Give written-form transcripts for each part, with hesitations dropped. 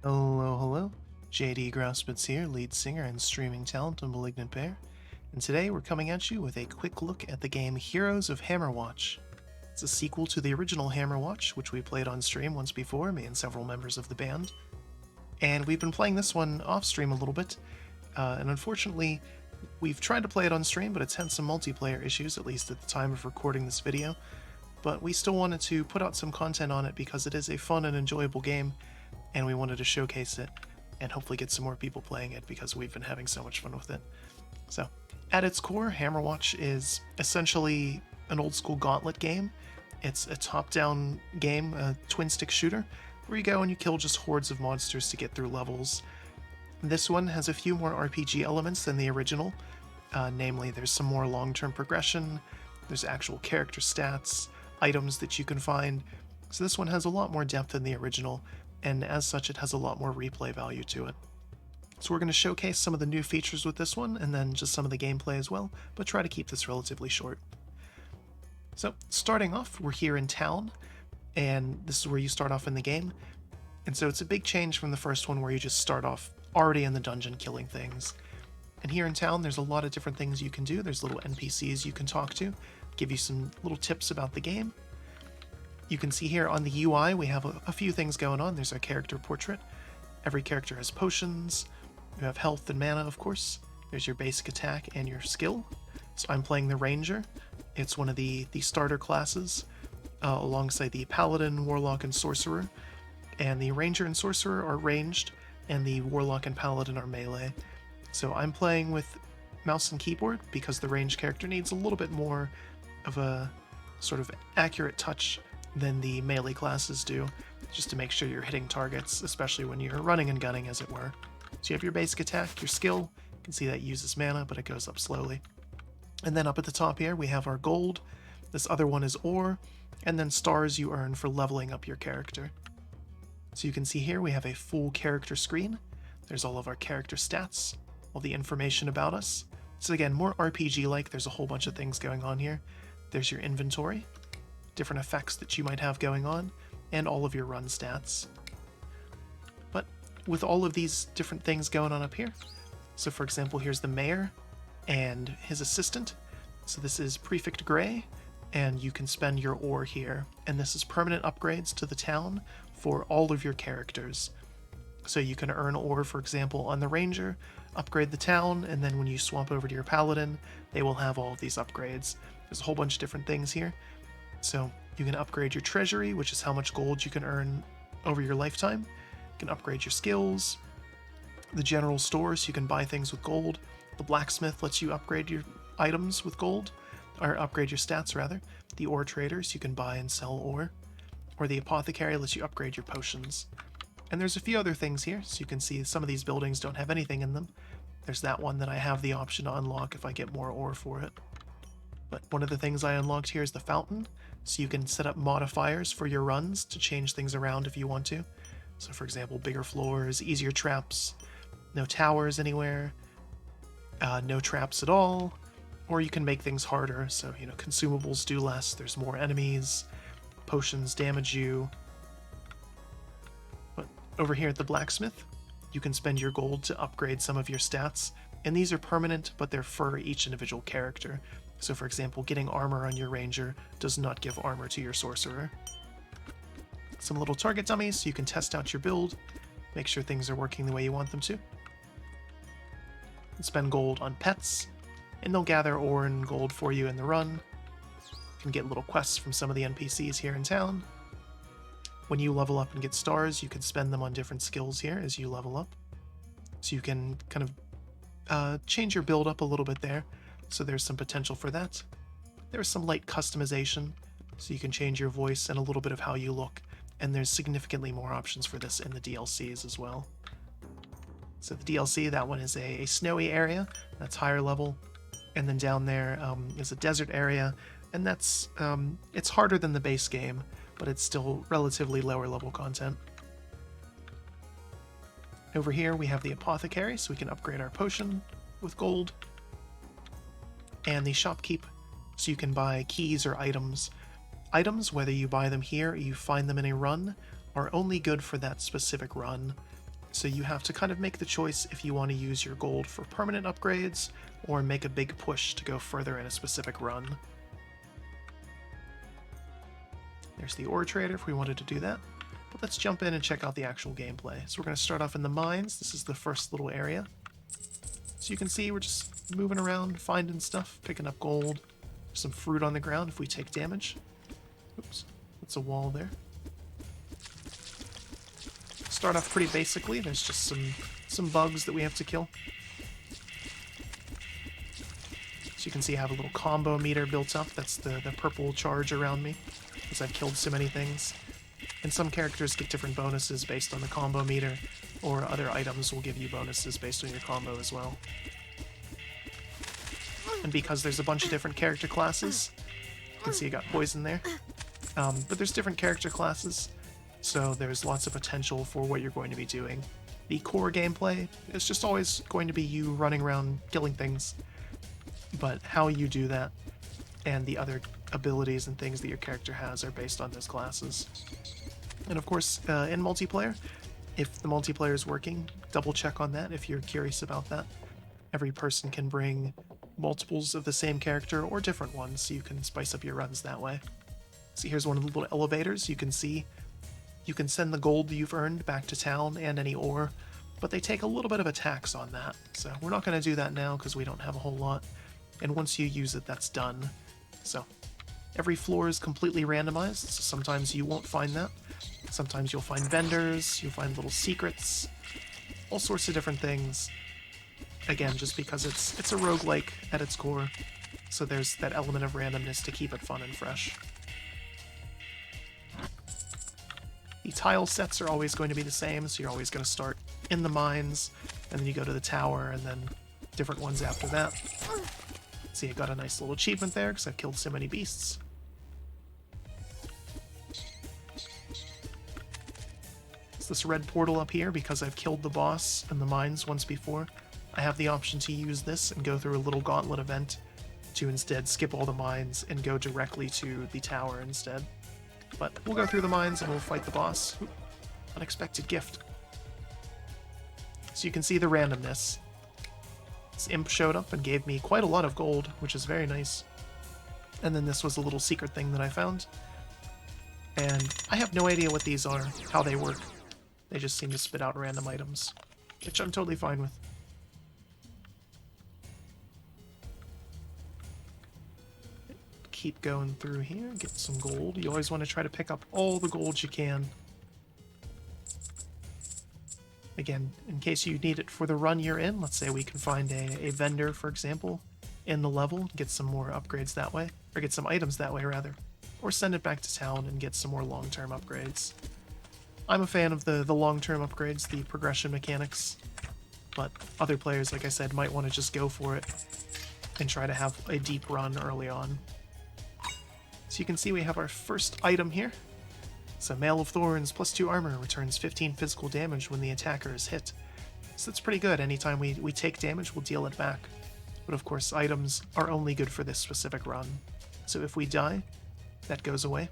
Hello, hello. JD Grouspitz here, lead singer and streaming talent on Malignant Bear, and today we're coming at you with a quick look at the game Heroes of Hammerwatch. It's a sequel to the original Hammerwatch, which we played on stream once before, me and several members of the band. And we've been playing this one off stream a little bit, and unfortunately, we've tried to play it on stream, but it's had some multiplayer issues, at least at the time of recording this video. But we still wanted to put out some content on it because it is a fun and enjoyable game, and we wanted to showcase it and hopefully get some more people playing it because we've been having so much fun with it. So, at its core, Hammerwatch is essentially an old school gauntlet game. It's a top-down game, a twin-stick shooter, where you go and you kill just hordes of monsters to get through levels. This one has a few more RPG elements than the original, namely there's some more long-term progression, there's actual character stats, items that you can find, so this one has a lot more depth than the original, and as such it has a lot more replay value to it. So we're going to showcase some of the new features with this one, and then just some of the gameplay as well, but try to keep this relatively short. So, starting off, we're here in town, and this is where you start off in the game, and so it's a big change from the first one where you just start off already in the dungeon killing things. And here in town, there's a lot of different things you can do. There's little NPCs you can talk to, give you some little tips about the game. You can see here on the UI, we have a few things going on. There's our character portrait. Every character has potions. You have health and mana, of course. There's your basic attack and your skill. So I'm playing the Ranger. It's one of the starter classes, alongside the Paladin, Warlock, and Sorcerer. And the Ranger and Sorcerer are ranged, and the Warlock and Paladin are melee. So I'm playing with mouse and keyboard because the ranged character needs a little bit more of a sort of accurate touch than the melee classes do, just to make sure you're hitting targets, especially when you're running and gunning, as it were. So you have your basic attack, your skill. You can see that uses mana, but it goes up slowly. And then up at the top here, we have our gold. This other one is ore, and then stars you earn for leveling up your character. So you can see here we have a full character screen. There's all of our character stats, all the information about us. So again, more RPG-like, there's a whole bunch of things going on here. There's your inventory, different effects that you might have going on, and all of your run stats. But with all of these different things going on up here, so for example, here's the mayor and his assistant. So this is Prefect Gray, and you can spend your ore here. And this is permanent upgrades to the town for all of your characters. So you can earn ore, for example, on the Ranger, upgrade the town, and then when you swap over to your Paladin, they will have all of these upgrades. There's a whole bunch of different things here. So you can upgrade your treasury, which is how much gold you can earn over your lifetime. You can upgrade your skills. The general store, so you can buy things with gold. The blacksmith lets you upgrade your items with gold, or upgrade your stats rather. The ore trader, so you can buy and sell ore. Or the apothecary lets you upgrade your potions. And there's a few other things here, so you can see some of these buildings don't have anything in them. There's that one that I have the option to unlock if I get more ore for it. But one of the things I unlocked here is the fountain, so you can set up modifiers for your runs to change things around if you want to. So for example, bigger floors, easier traps, no towers anywhere, no traps at all, or you can make things harder, so consumables do less, there's more enemies, potions damage you. But over here at the blacksmith, you can spend your gold to upgrade some of your stats, and these are permanent, but they're for each individual character. So for example, getting armor on your Ranger does not give armor to your Sorcerer. Some little target dummies so you can test out your build, make sure things are working the way you want them to. And spend gold on pets, and they'll gather ore and gold for you in the run. You can get little quests from some of the NPCs here in town. When you level up and get stars, you can spend them on different skills here as you level up. So you can kind of change your build up a little bit there. So there's some potential for that. There's some light customization, so you can change your voice and a little bit of how you look, and there's significantly more options for this in the DLCs as well. So the DLC, that one is a snowy area, that's higher level, and then down there is a desert area, and that's it's harder than the base game, but it's still relatively lower level content. Over here we have the apothecary, so we can upgrade our potion with gold. And the shopkeep, so you can buy keys or items. Items, whether you buy them here or you find them in a run, are only good for that specific run. So you have to kind of make the choice if you want to use your gold for permanent upgrades or make a big push to go further in a specific run. There's the ore trader if we wanted to do that. But let's jump in and check out the actual gameplay. So we're going to start off in the mines. This is the first little area. So you can see we're just moving around, finding stuff, picking up gold. There's some fruit on the ground if we take damage. Oops, that's a wall there. Start off pretty basically. There's just some bugs that we have to kill. So you can see I have a little combo meter built up. That's the purple charge around me, because I've killed so many things. And some characters get different bonuses based on the combo meter, or other items will give you bonuses based on your combo as well. And because there's a bunch of different character classes, you can see I got poison there. But there's different character classes, so there's lots of potential for what you're going to be doing. The core gameplay is just always going to be you running around killing things, but how you do that and the other abilities and things that your character has are based on those classes. And of course, in multiplayer, if the multiplayer is working, double check on that if you're curious about that. Every person can bring multiples of the same character or different ones, so you can spice up your runs that way. So here's one of the little elevators. You can see you can send the gold that you've earned back to town and any ore, but they take a little bit of a tax on that. So we're not going to do that now because we don't have a whole lot. And once you use it, that's done. So every floor is completely randomized, so sometimes you won't find that. Sometimes you'll find vendors, you'll find little secrets, all sorts of different things. Again, just because it's a roguelike at its core, so there's that element of randomness to keep it fun and fresh. The tile sets are always going to be the same, so you're always going to start in the mines, and then you go to the tower, and then different ones after that. See, I got a nice little achievement there, because I've killed so many beasts. It's this red portal up here, because I've killed the boss in the mines once before. I have the option to use this and go through a little gauntlet event to instead skip all the mines and go directly to the tower instead. But we'll go through the mines and we'll fight the boss. Ooh, unexpected gift. So you can see the randomness. This imp showed up and gave me quite a lot of gold, which is very nice. And then this was a little secret thing that I found. And I have no idea what these are, how they work. They just seem to spit out random items, which I'm totally fine with. Keep going through here, get some gold. You always want to try to pick up all the gold you can. Again, in case you need it for the run you're in, let's say we can find a vendor, for example, in the level, get some more upgrades that way, or get some items that way, rather. Or send it back to town and get some more long-term upgrades. I'm a fan of the long-term upgrades, the progression mechanics, but other players, like I said, might want to just go for it and try to have a deep run early on. So you can see we have our first item here. So Mail of Thorns, +2 armor, returns 15 physical damage when the attacker is hit. So that's pretty good. Anytime we take damage, we'll deal it back. But of course, items are only good for this specific run. So if we die, that goes away.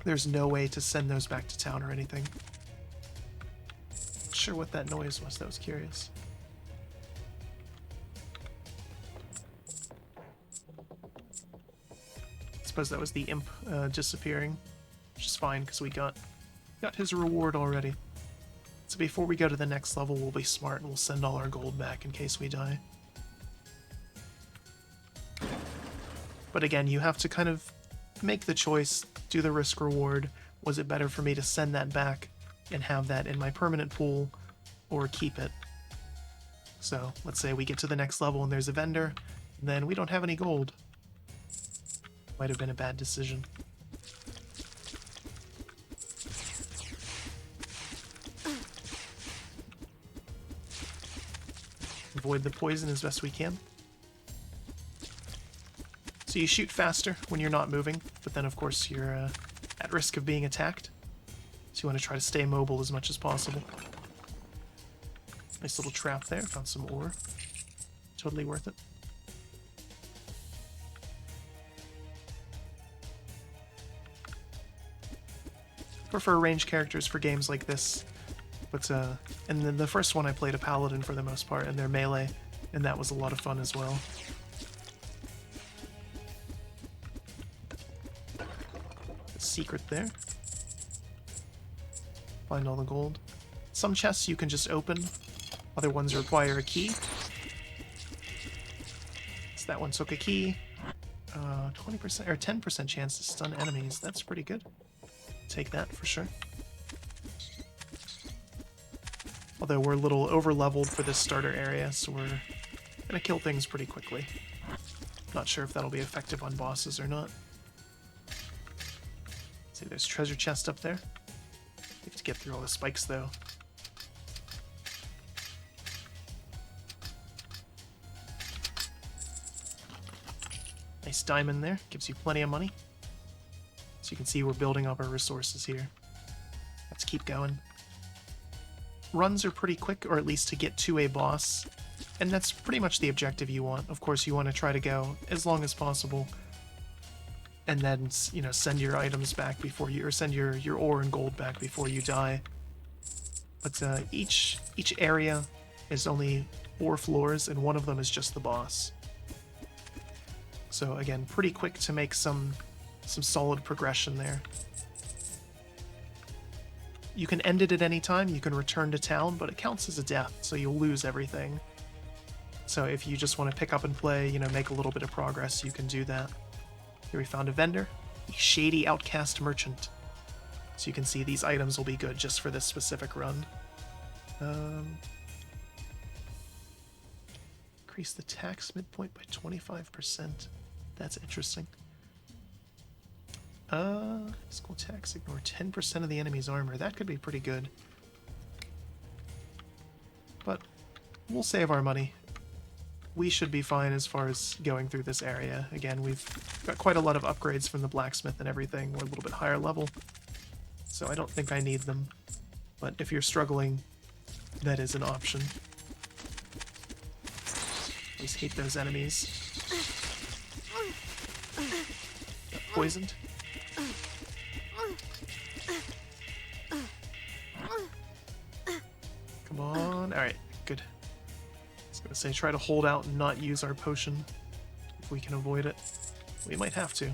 There's no way to send those back to town or anything. Not sure what that noise was, that was curious. I suppose that was the imp disappearing, which is fine because we got his reward already. So before we go to the next level, we'll be smart and we'll send all our gold back in case we die. But again, you have to kind of make the choice, do the risk reward. Was it better for me to send that back and have that in my permanent pool, or keep it? So let's say we get to the next level and there's a vendor, and then we don't have any gold. Might have been a bad decision. Avoid the poison as best we can. So you shoot faster when you're not moving, but then of course you're at risk of being attacked. So you want to try to stay mobile as much as possible. Nice little trap there, found some ore. Totally worth it. Prefer ranged characters for games like this. But, and then the first one I played a paladin for the most part, and they're melee, and that was a lot of fun as well. A secret there. Find all the gold. Some chests you can just open, other ones require a key. So that one took a key. 20% or 10% chance to stun enemies. That's pretty good. Take that for sure. Although we're a little over-leveled for this starter area, so we're gonna kill things pretty quickly. Not sure if that'll be effective on bosses or not. See, there's treasure chest up there. You have to get through all the spikes, though. Nice diamond there. Gives you plenty of money. So you can see we're building up our resources here. Let's keep going. Runs are pretty quick, or at least to get to a boss. And that's pretty much the objective you want. Of course, you want to try to go as long as possible. And then, you know, send your items back before you, or send your ore and gold back before you die. But each area is only 4 floors, and one of them is just the boss. So again, pretty quick to make some solid progression there. You can end it at any time, you can return to town, but it counts as a death, so you'll lose everything. So if you just want to pick up and play, you know, make a little bit of progress, you can do that. Here we found a vendor, a shady outcast merchant. So you can see these items will be good just for this specific run. Increase the tax midpoint by 25%. That's interesting. School tax, ignore 10% of the enemy's armor. That could be pretty good. But we'll save our money. We should be fine as far as going through this area. Again, we've got quite a lot of upgrades from the blacksmith and everything. We're a little bit higher level, so I don't think I need them. But if you're struggling, that is an option. Always hate those enemies. Got poisoned. Come on. Alright, good. I was gonna say, try to hold out and not use our potion if we can avoid it. We might have to.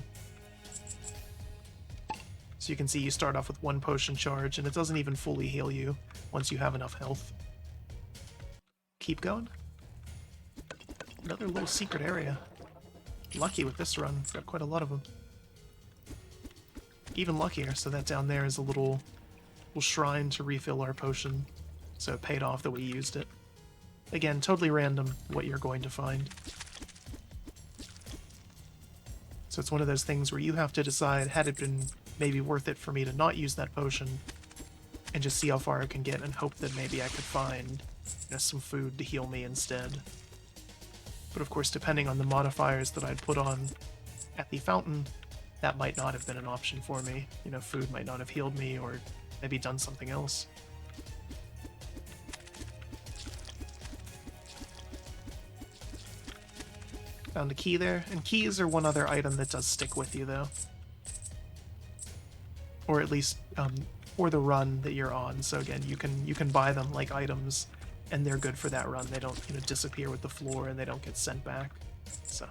So you can see you start off with 1 potion charge, and it doesn't even fully heal you once you have enough health. Keep going. Another little secret area. Lucky with this run. Got quite a lot of them. Even luckier, so that down there is a little shrine to refill our potion. So it paid off that we used it. Again, totally random what you're going to find. So it's one of those things where you have to decide, had it been maybe worth it for me to not use that potion, and just see how far I can get and hope that maybe I could find, you know, some food to heal me instead. But of course, depending on the modifiers that I'd put on at the fountain, that might not have been an option for me. You know, food might not have healed me, or maybe done something else. Found a key there, and keys are one other item that does stick with you, though. Or at least, for the run that you're on. So again, you can buy them like items, and they're good for that run. They don't, you know, disappear with the floor, and they don't get sent back. So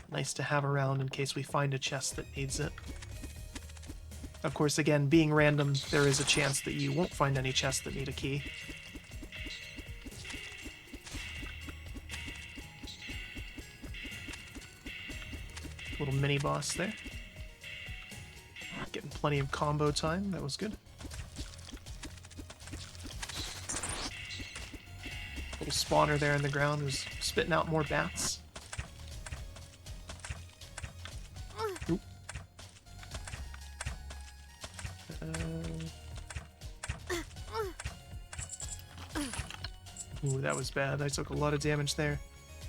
nice to have around in case we find a chest that needs it. Of course, again, being random, there is a chance that you won't find any chests that need a key. Little mini boss there. Getting plenty of combo time, that was good. Little spawner there in the ground who's spitting out more bats. Oop. Ooh, that was bad. I took a lot of damage there.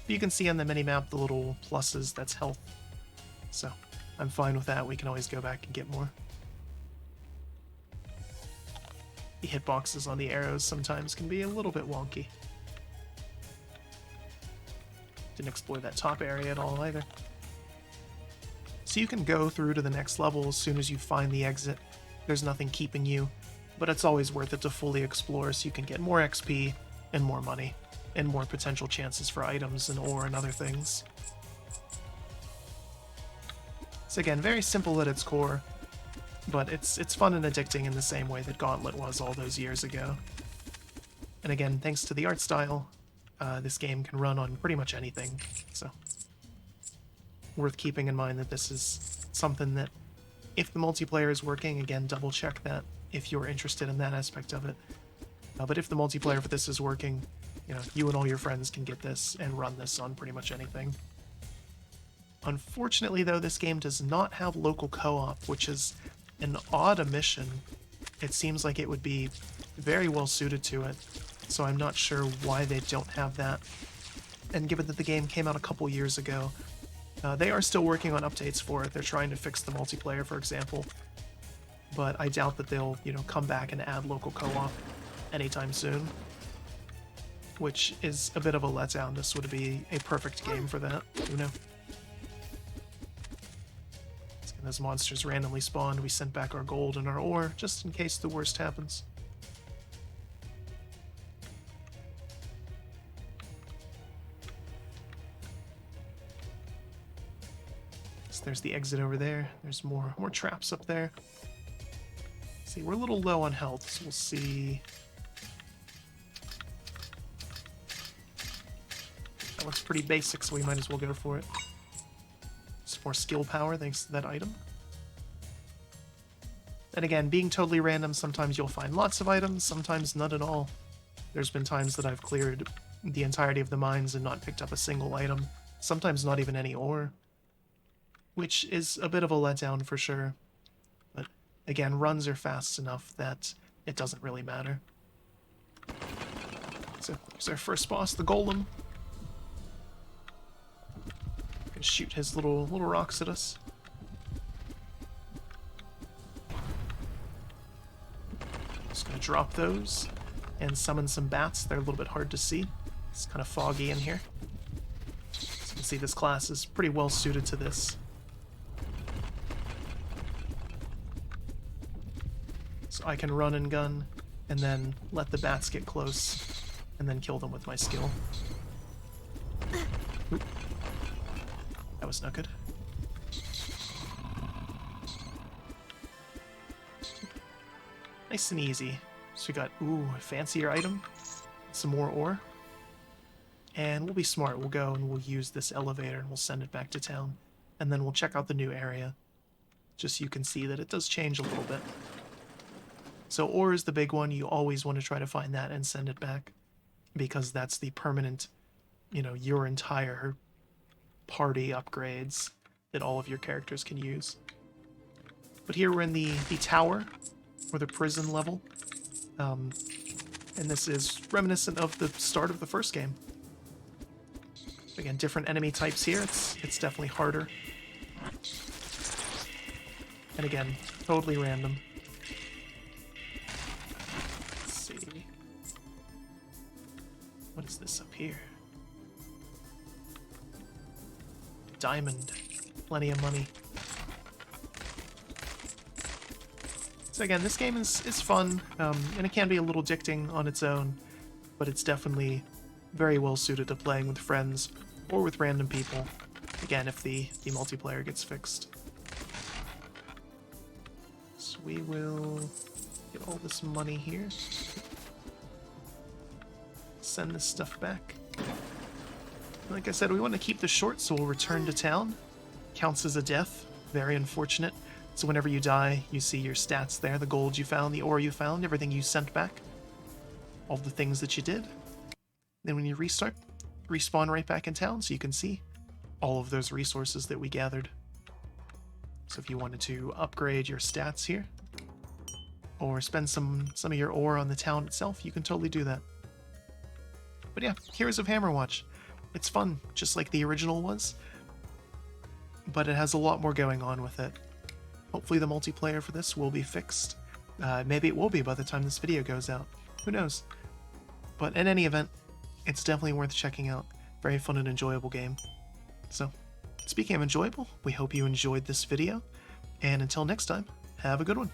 But you can see on the mini-map the little pluses, that's health. So, I'm fine with that. We can always go back and get more. The hitboxes on the arrows sometimes can be a little bit wonky. Didn't explore that top area at all either. So you can go through to the next level as soon as you find the exit. There's nothing keeping you. but it's always worth it to fully explore so you can get more XP and more money and more potential chances for items and ore and other things. So again, very simple at its core, but it's fun and addicting in the same way that Gauntlet was all those years ago. And again, thanks to the art style, this game can run on pretty much anything, so worth keeping in mind that this is something that, if the multiplayer is working, again, double check that if you're interested in that aspect of it. But if the multiplayer for this is working, you know, you and all your friends can get this and run this on pretty much anything. Unfortunately, though, this game does not have local co-op, which is an odd omission. It seems like it would be very well suited to it, so I'm not sure why they don't have that. And given that the game came out a couple years ago, they are still working on updates for it. They're trying to fix the multiplayer, for example, but I doubt that they'll, you know, come back and add local co-op anytime soon, which is a bit of a letdown. This would be a perfect game for that. Who knows? As monsters randomly spawned, we sent back our gold and our ore, just in case the worst happens. So there's the exit over there. There's more traps up there. See, we're a little low on health, so we'll see. That looks pretty basic, so we might as well go for it. Some more skill power thanks to that item. And again, being totally random, sometimes you'll find lots of items, sometimes none at all. There's been times that I've cleared the entirety of the mines and not picked up a single item, sometimes not even any ore, which is a bit of a letdown for sure. But again, runs are fast enough that it doesn't really matter. So there's our first boss, the Golem. Can shoot his little rocks at us. Just gonna drop those and summon some bats. They're a little bit hard to see. It's kind of foggy in here. So you can see this class is pretty well suited to this. So I can run and gun and then let the bats get close and then kill them with my skill. Oop. That was not good. Nice and easy. So we got, ooh, a fancier item. Some more ore. And we'll be smart. We'll go and we'll use this elevator and we'll send it back to town. And then we'll check out the new area. Just so you can see that it does change a little bit. So ore is the big one. You always want to try to find that and send it back. Because that's the permanent, you know, your entire party upgrades that all of your characters can use. But here we're in the tower, or the prison level. And this is reminiscent of the start of the first game. Again, different enemy types here. It's definitely harder. And again, totally random. Let's see. What is this up here? Diamond. Plenty of money. So again, this game is fun, and it can be a little addicting on its own, but it's definitely very well suited to playing with friends or with random people. Again, if the multiplayer gets fixed. So we will get all this money here. Send this stuff back. Like I said, we want to keep this short, so we'll return to town. Counts as a death. Very unfortunate. So whenever you die, you see your stats there, the gold you found, the ore you found, everything you sent back. All the things that you did. Then when you restart, respawn right back in town so you can see all of those resources that we gathered. So if you wanted to upgrade your stats here, or spend some of your ore on the town itself, you can totally do that. But yeah, Heroes of Hammerwatch. It's fun, just like the original was, but it has a lot more going on with it. Hopefully the multiplayer for this will be fixed. Maybe it will be by the time this video goes out. Who knows? But in any event, it's definitely worth checking out. Very fun and enjoyable game. So, speaking of enjoyable, we hope you enjoyed this video, and until next time, have a good one.